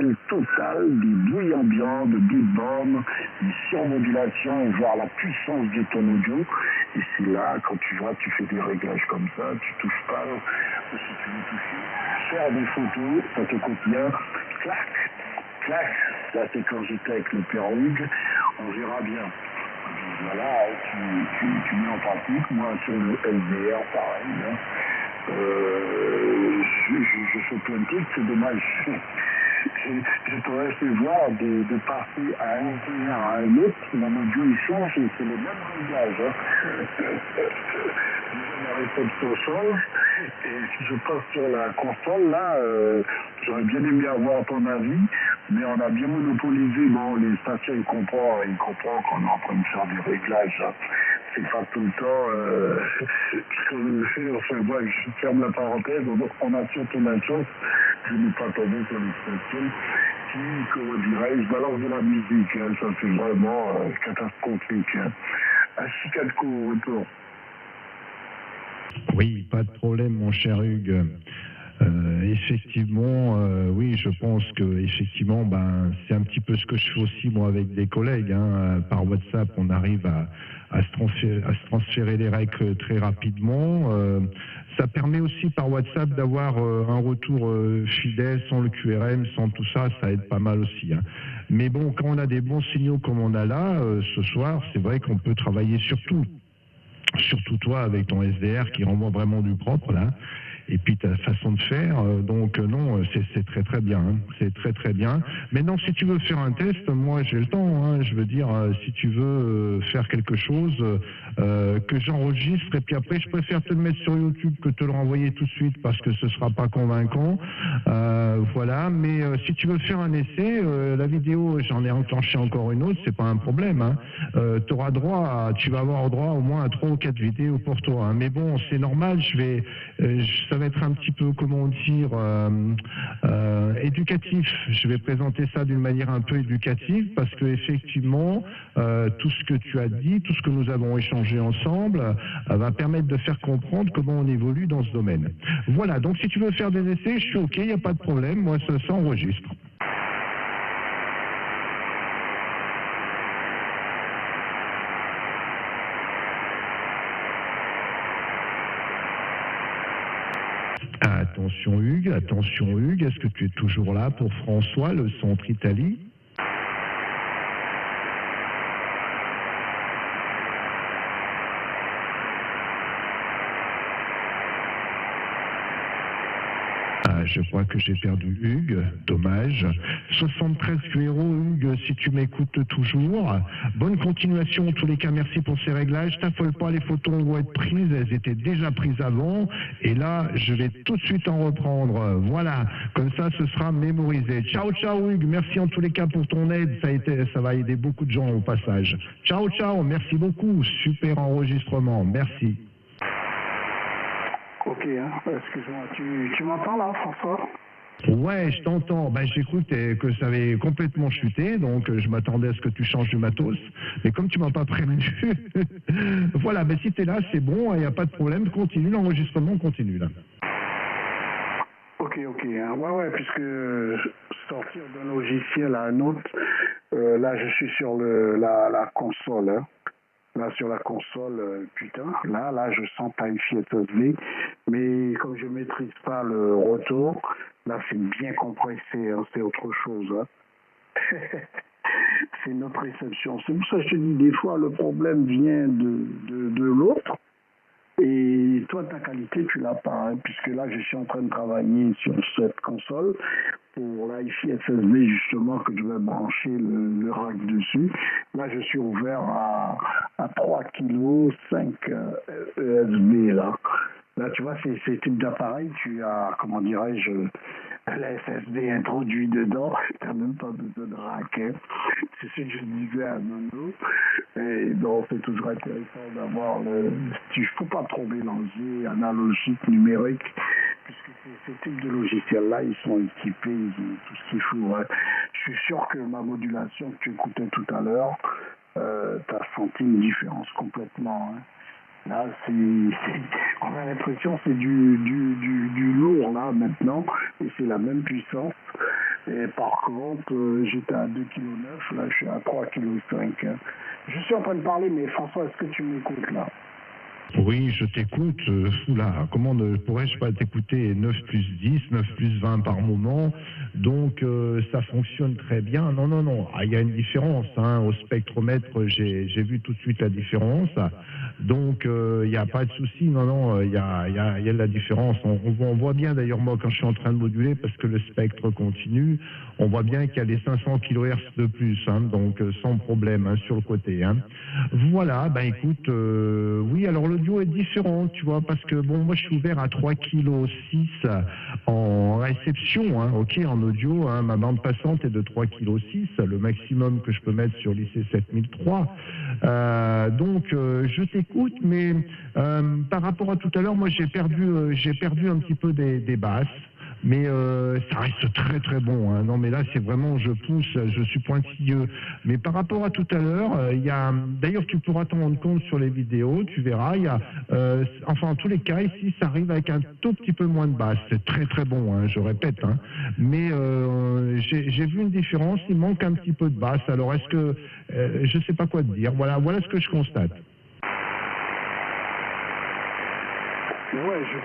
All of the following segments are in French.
gel total, des bruits ambiants, des bornes, des surmodulations, voir la puissance de ton audio. Et c'est là, quand tu vois, tu fais des réglages comme ça, tu touches pas, si tu veux toucher, faire des photos, ça te coûte bien, clac, clac. Là, c'est quand j'étais avec le père Hugues, on verra bien. Voilà, tu mets en pratique, moi sur le SDR, pareil. Hein. Je fais plein de trucs, c'est dommage. Je t'aurais fait voir de passer à un SDR à un autre, mon audio il change et c'est le même réglage. Hein. La réception change et si je passe sur la console, là, j'aurais bien aimé avoir ton avis, mais on a bien monopolisé. Bon, les stations, ils comprennent qu'on est en train de faire des réglages. Hein. C'est pas tout le temps. Enfin, bref, je ferme la parenthèse. Donc, on a surtout la chance de ne pas tomber sur les stations qui, comment dirais-je, balancent de la musique. Hein. Ça, c'est vraiment catastrophique. Hein. À Chicago, retour. Oui, pas de problème, mon cher Hugues. Effectivement, oui, je pense que effectivement, c'est un petit peu ce que je fais aussi moi avec des collègues. Hein. Par WhatsApp, on arrive à se transférer les règles très rapidement. Ça permet aussi par WhatsApp d'avoir un retour fidèle sans le QRM, sans tout ça, ça aide pas mal aussi. Hein. Mais bon, quand on a des bons signaux comme on a là, ce soir, c'est vrai qu'on peut travailler sur tout. Surtout toi avec ton SDR qui renvoie vraiment du propre là. Et puis ta façon de faire, donc non, c'est très très bien, hein. C'est très très bien. Maintenant, si tu veux faire un test, moi j'ai le temps, hein. Je veux dire, si tu veux faire quelque chose que j'enregistre et puis après je préfère te le mettre sur YouTube que te le renvoyer tout de suite parce que ce sera pas convaincant. Voilà, mais si tu veux faire un essai, la vidéo, j'en ai enclenché encore une autre, c'est pas un problème. Hein. Tu vas avoir droit au moins à 3 ou 4 vidéos pour toi. Hein. Mais bon, c'est normal, ça va être un petit peu, comment dire, éducatif. Je vais présenter ça d'une manière un peu éducative parce que effectivement, tout ce que tu as dit, tout ce que nous avons échangé ensemble, va permettre de faire comprendre comment on évolue dans ce domaine. Voilà, donc si tu veux faire des essais, je suis OK, il n'y a pas de problème, moi ça enregistre. Attention Hugues, est-ce que tu es toujours là pour François, le centre Italie ? Je crois que j'ai perdu Hugues, dommage. 73 QRO, Hugues, si tu m'écoutes toujours. Bonne continuation en tous les cas, merci pour ces réglages. T'affole pas, les photos vont être prises, elles étaient déjà prises avant. Et là, je vais tout de suite en reprendre. Voilà, comme ça, ce sera mémorisé. Ciao, ciao Hugues, merci en tous les cas pour ton aide. Ça va aider beaucoup de gens au passage. Ciao, ciao, merci beaucoup. Super enregistrement, merci. Ok, hein. Excuse-moi, tu m'entends là, François? Ouais, je t'entends. J'ai cru que ça avait complètement chuté, donc je m'attendais à ce que tu changes de matos. Mais comme tu m'as pas prévenu, voilà, si tu es là, c'est bon, il n'y a pas de problème. Continue, l'enregistrement continue là. Ok, hein. Ouais, puisque sortir d'un logiciel à un autre, là je suis sur la console, hein. Là, sur la console, putain, là, je sens Wi-Fi SSD, mais comme je maîtrise pas le retour, là, c'est bien compressé, hein, c'est autre chose, hein. C'est notre réception. C'est pour ça que je te dis, des fois, le problème vient de l'autre, et toi, ta qualité, tu l'as pas, hein, puisque là, je suis en train de travailler sur cette console pour l'Wi-Fi SSD, justement, que je vais brancher le rack dessus. Là, je suis ouvert à 3 kg 5 ESB, là. Là, tu vois, ces types d'appareils, tu as, comment dirais-je, la SSD introduit dedans, tu n'as même pas besoin de rack, hein. C'est ce que je disais à Nono. Et donc, c'est toujours intéressant d'avoir il ne faut pas trop mélanger analogique, numérique, puisque ces types de logiciels-là, ils sont équipés, ils ont tout ce qu'il faut. Hein. Je suis sûr que ma modulation que tu écoutais tout à l'heure, tu as senti une différence complètement. Hein. Là, on a l'impression que c'est du lourd, là, maintenant, et c'est la même puissance. Et par contre, j'étais à 2,9 kg, là je suis à 3,5 kg. Je suis en train de parler, mais François, est-ce que tu m'écoutes là? Oui, je t'écoute. Oula, comment ne pourrais-je pas t'écouter 9 plus 10, 9 plus 20 par moment? Donc, ça fonctionne très bien. Non, non, non. Ah, il y a une différence. Hein. Au spectromètre, j'ai vu tout de suite la différence. Donc, il n'y a pas de souci. Non, non, il y a de la différence. On voit bien, d'ailleurs, moi, quand je suis en train de moduler, parce que le spectre continue, on voit bien qu'il y a les 500 kHz de plus. Hein, donc, sans problème hein, sur le côté. Hein. Voilà, ben écoute, oui, alors l'audio est différent, tu vois, parce que bon, moi je suis ouvert à 3,6 kg en réception, hein, ok, en audio, hein, ma bande passante est de 3,6 kg, le maximum que je peux mettre sur l'IC 7003. Donc je t'écoute, mais par rapport à tout à l'heure, moi j'ai perdu un petit peu des basses. Mais ça reste très très bon. Hein. Non, mais là c'est vraiment, je pousse, je suis pointilleux. Mais par rapport à tout à l'heure, il y a, d'ailleurs tu pourras t'en rendre compte sur les vidéos, tu verras. Il y a, enfin en tous les cas ici, ça arrive avec un tout petit peu moins de basse. C'est très très bon, hein, je répète. Hein. Mais j'ai vu une différence. Il manque un petit peu de basse. Alors est-ce que, je sais pas quoi te dire. Voilà ce que je constate. Ouais, je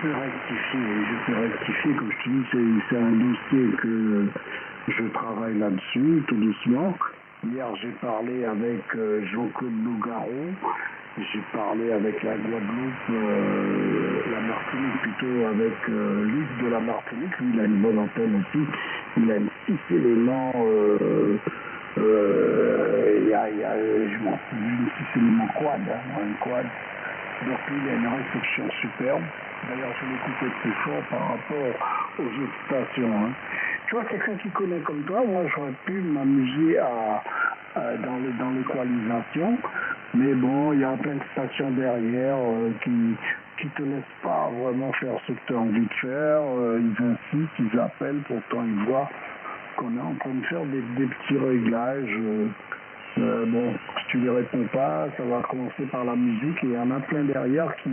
peux rectifier, comme je te dis, c'est un dossier que je travaille là-dessus, tout doucement. Hier, j'ai parlé avec Jean-Claude Nougaro, j'ai parlé avec la Guadeloupe, la Martinique plutôt, avec Luc de la Martinique, lui il a une bonne antenne aussi, il a 6 éléments, je m'en souviens, 6 éléments quad, hein, un quad. Donc lui, il a une réception superbe. D'ailleurs, je l'écoutais plus fort par rapport aux autres stations. Hein. Tu vois, quelqu'un qui connaît comme toi, moi, j'aurais pu m'amuser dans l'équalisation. Mais bon, il y a plein de stations derrière qui te laissent pas vraiment faire ce que tu as envie de faire. Ils insistent, ils appellent, pourtant ils voient qu'on est en train de faire des petits réglages. Bon, si tu ne les réponds pas, ça va commencer par la musique et il y en a plein derrière qui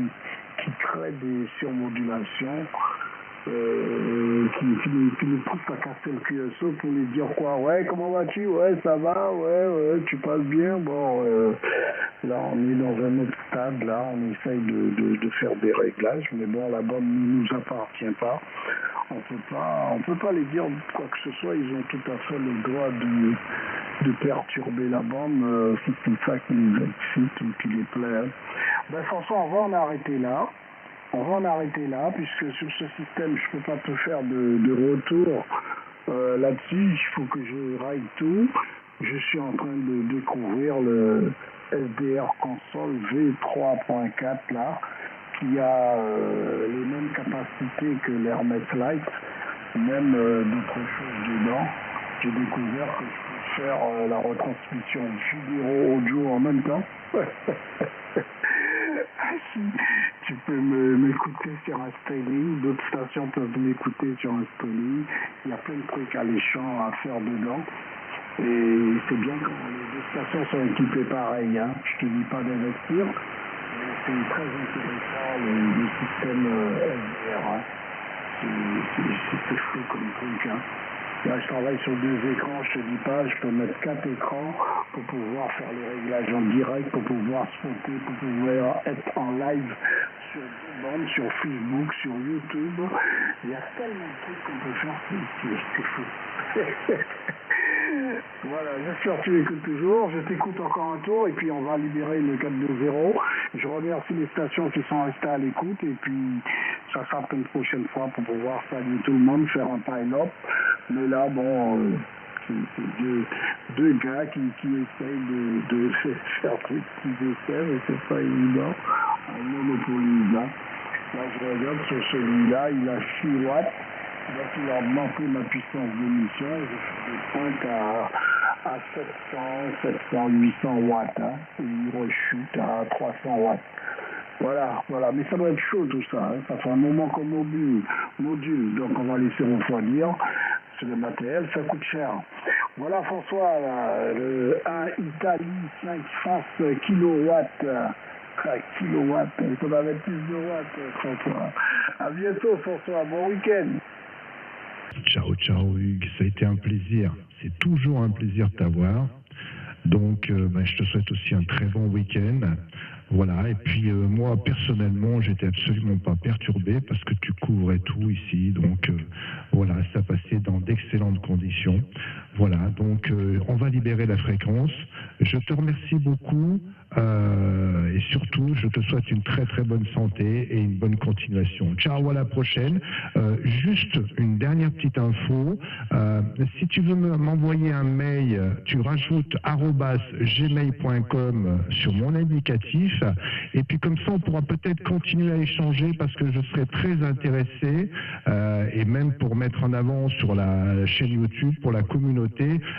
créent des surmodulations, qui nous poussent à casser le QSO pour lui dire quoi, ouais, comment vas-tu, ouais, ça va, ouais, tu passes bien, bon, là on est dans un autre stade, là on essaye de faire des réglages, mais bon, la bande ne nous appartient pas. On peut pas les dire quoi que ce soit, ils ont tout à fait le droit de perturber la bande, si c'est ça qui les excite ou qui les plaît. Ben François, on va en arrêter là. Puisque sur ce système, je peux pas te faire de retour là-dessus. Il faut que je raille tout. Je suis en train de découvrir le SDR Console V3.4 là, qui a les mêmes capacités que l'Hermès Lite, même d'autres choses dedans. J'ai découvert que je peux faire la retransmission vidéo audio en même temps. Tu peux m'écouter sur un streaming, d'autres stations peuvent m'écouter sur un streaming. Il y a plein de trucs alléchants à faire dedans. Et c'est bien quand les deux stations sont équipées pareil. Hein. Je te dis pas d'investir, mais c'est très intéressant le système SDR. Hein. C'est fou comme truc. Hein. Là, je travaille sur 2 écrans, je te dis pas, je peux mettre 4 écrans pour pouvoir faire les réglages en direct, pour pouvoir spotter, pour pouvoir être en live sur des bandes, sur Facebook, sur YouTube. Il y a tellement de trucs qu'on peut faire, c'est fou. Voilà, j'espère que tu écoutes toujours. Je t'écoute encore un tour et puis on va libérer le 420. Je remercie les stations qui sont restées à l'écoute et puis ça sera une prochaine fois pour pouvoir saluer tout le monde, faire un pile-up. Mais là, bon, c'est deux gars qui essayent de faire ce qu'ils essaient, mais c'est pas évident. On monopolise là. Là, je regarde sur celui-là, il a 6 watts. Donc il a augmenté ma puissance d'émission, je fais des pointes à 700, 800 watts, hein, et il rechute à 300 watts. Voilà, mais ça doit être chaud tout ça, hein. Ça fait un moment qu'on module, donc on va laisser refroidir. C'est le matériel, ça coûte cher. Voilà François, là, le 1 Italie 5 France kilowatts. Kilowatts, il faut en mettre plus de watts, François. À bientôt François, bon week-end. Ciao, ciao Hugues, ça a été un plaisir. C'est toujours un plaisir de t'avoir. Donc, je te souhaite aussi un très bon week-end. Voilà, et puis moi, personnellement, j'étais absolument pas perturbé parce que tu couvrais tout ici. Donc, voilà, ça passait dans d'excellentes conditions. Voilà, donc on va libérer la fréquence. Je te remercie beaucoup et surtout, je te souhaite une très très bonne santé et une bonne continuation. Ciao, à la prochaine. Juste une dernière petite info. Si tu veux m'envoyer un mail, tu rajoutes @gmail.com sur mon indicatif et puis comme ça on pourra peut-être continuer à échanger parce que je serais très intéressé et même pour mettre en avant sur la chaîne YouTube pour la communauté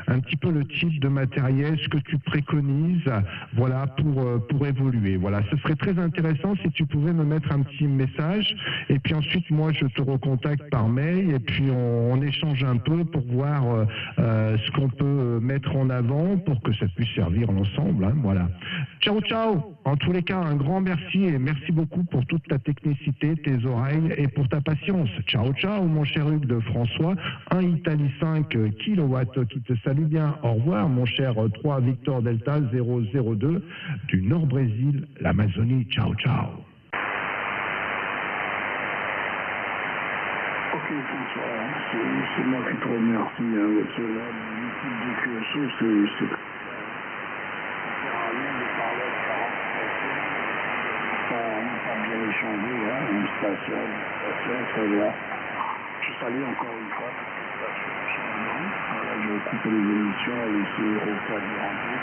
un petit peu le type de matériel, ce que tu préconises, voilà, pour évoluer. Voilà, ce serait très intéressant si tu pouvais me mettre un petit message et puis ensuite moi je te recontacte par mail et puis on échange un peu pour voir ce qu'on peut mettre en avant pour que ça puisse servir l'ensemble. Hein, voilà. Ciao, ciao. En tous les cas, un grand merci et merci beaucoup pour toute ta technicité, tes oreilles et pour ta patience. Ciao, ciao, mon cher Hugues de François. 1 Italie 5 kW qui te salue bien. Au revoir, mon cher 3 Victor Delta 002 du Nord Brésil, l'Amazonie. Ciao, ciao. Ok, François, c'est moi qui te remercie avec cela. Du QSO, c'est pas bien échangé, hein, une station, très bien. Je salue encore une fois cette station. Voilà, je vais couper les émissions et laisser au cas du rendu.